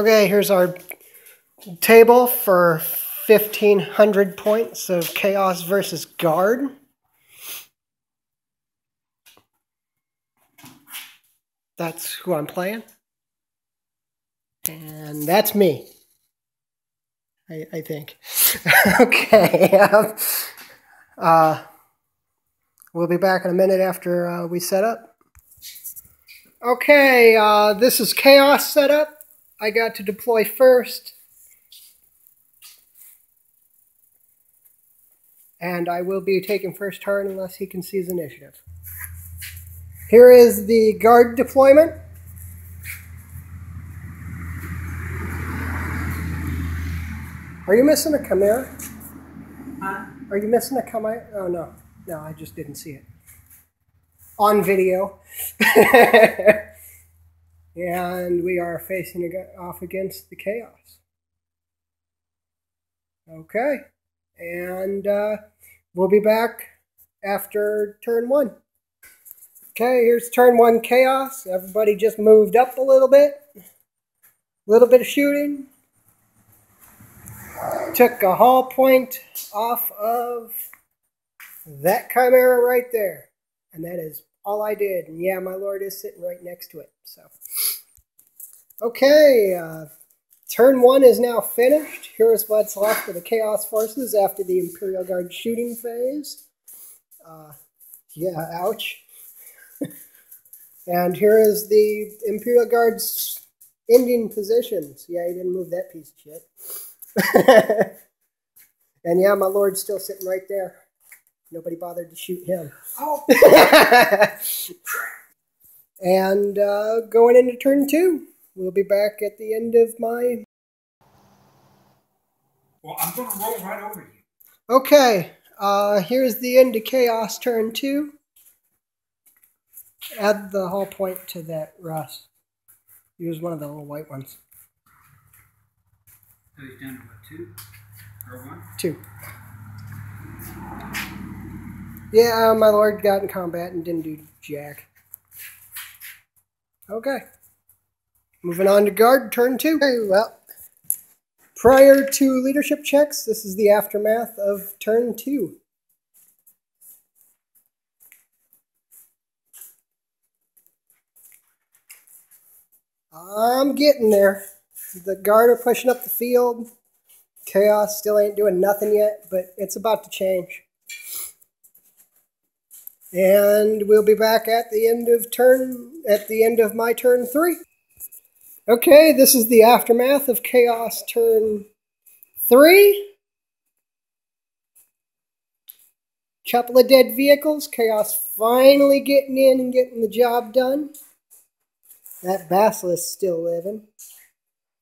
Okay, here's our table for 1,500 points of Chaos versus Guard. That's who I'm playing. And that's me, I think. Okay. We'll be back in a minute after we set up. Okay, this is Chaos setup. I got to deploy first. And I will be taking first turn unless he concedes initiative. Here is the Guard deployment. Are you missing a Chimera? Huh? Are you missing a Chimera? Oh, no. No, I just didn't see it. On video. And we are facing off against the Chaos. Okay. And we'll be back after turn 1. Okay, here's turn 1 Chaos. Everybody just moved up a little bit. A little bit of shooting. Took a hull point off of that Chimera right there. And that is all I did. And yeah, my lord is sitting right next to it. So, okay, turn 1 is now finished. Here's what's left of the Chaos forces after the Imperial Guard shooting phase. Yeah, ouch. And here is the Imperial Guard's ending positions. Yeah, he didn't move that piece of shit. And yeah, my lord's still sitting right there. Nobody bothered to shoot him. Oh. And going into turn 2. We'll be back at the end of my... Well, I'm going to roll right over you. Okay, here's the end of Chaos turn 2. Add the hull point to that, Russ. Use one of the little white ones. So he's down to what, 2? Or 1? 2. Yeah, my lord got in combat and didn't do jack. Okay. Moving on to Guard, turn 2. Okay, well, prior to leadership checks, this is the aftermath of turn 2. I'm getting there. The Guard are pushing up the field. Chaos still ain't doing nothing yet, but it's about to change. And we'll be back at the end of my turn 3. Okay, this is the aftermath of Chaos turn 3. Couple of dead vehicles. Chaos finally getting in and getting the job done. That Basilisk's still living.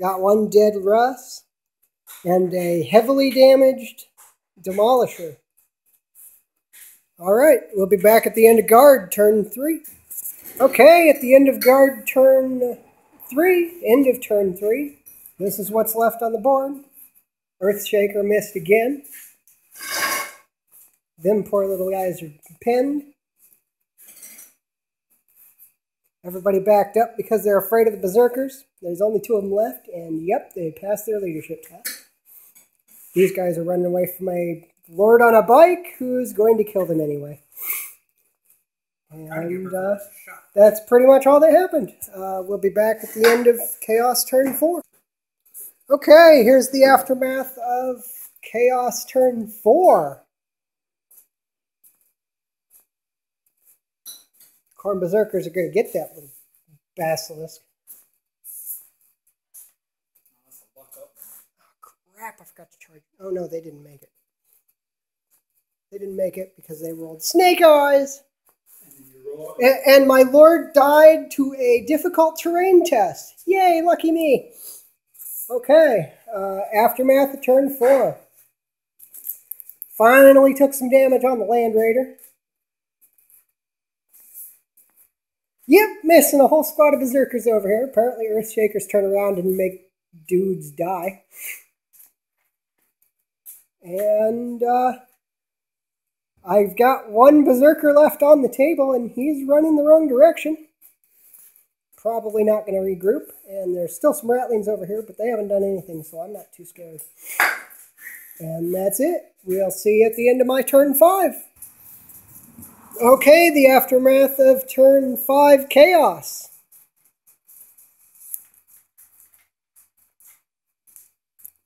Got 1 dead Russ. And a heavily damaged Demolisher. Alright, we'll be back at the end of Guard, turn 3. Okay, at the end of Guard, turn 3, end of turn 3. This is what's left on the board. Earthshaker missed again. Them poor little guys are pinned. Everybody backed up because they're afraid of the Berserkers. There's only 2 of them left, and yep, they passed their leadership test. These guys are running away from a lord on a bike who's going to kill them anyway. And that's pretty much all that happened. We'll be back at the end of Chaos turn 4. Okay, here's the aftermath of Chaos turn 4. Corn Berserkers are going to get that little Basilisk. Crap, I forgot to charge. Oh no, they didn't make it. They didn't make it because they rolled Snake Eyes. And my lord died to a difficult terrain test. Yay, lucky me. Okay, aftermath of turn 4. Finally took some damage on the Land Raider. Yep, missing a whole squad of Berserkers over here. Apparently Earthshakers turn around and make dudes die. And I've got 1 Berserker left on the table, and he's running the wrong direction. probably not going to regroup. And there's still some rattlings over here, but they haven't done anything, so I'm not too scared. And that's it. We'll see you at the end of my turn 5. Okay, the aftermath of turn 5 chaos.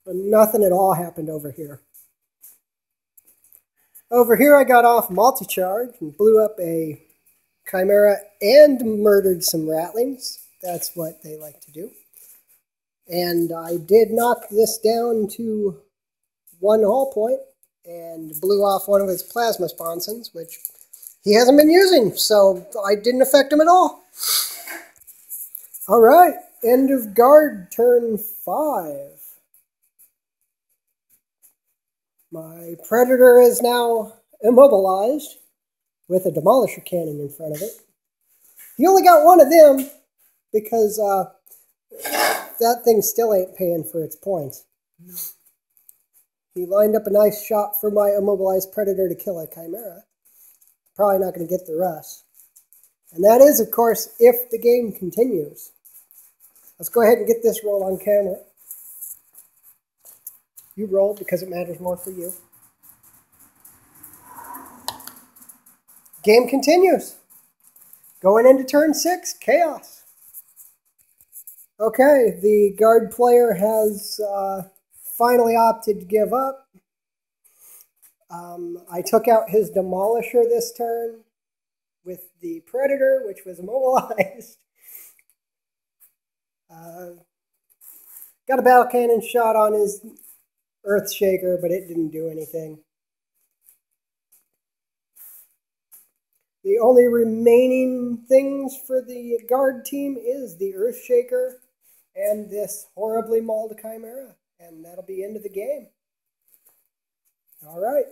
But nothing at all happened over here. Over here I got off multi-charge and blew up a chimera and murdered some rattlings. That's what they like to do. And I did knock this down to 1 hull point and blew off one of his plasma sponsons, which he hasn't been using, so I didn't affect him at all. All right, end of guard, turn 5. My predator is now immobilized with a demolisher cannon in front of it. He only got one of them because that thing still ain't paying for its points. No. He lined up a nice shot for my immobilized predator to kill a chimera. Probably not going to get the rest. And that is, of course, if the game continues. Let's go ahead and get this roll on camera. You roll because it matters more for you. Game continues. Going into turn 6, chaos. Okay, the guard player has finally opted to give up. I took out his demolisher this turn with the predator, which was immobilized. Got a battle cannon shot on his earth shaker, but it didn't do anything. The only remaining things for the guard team is the earth shaker and this horribly mauled chimera, and that'll be end of the game. All right.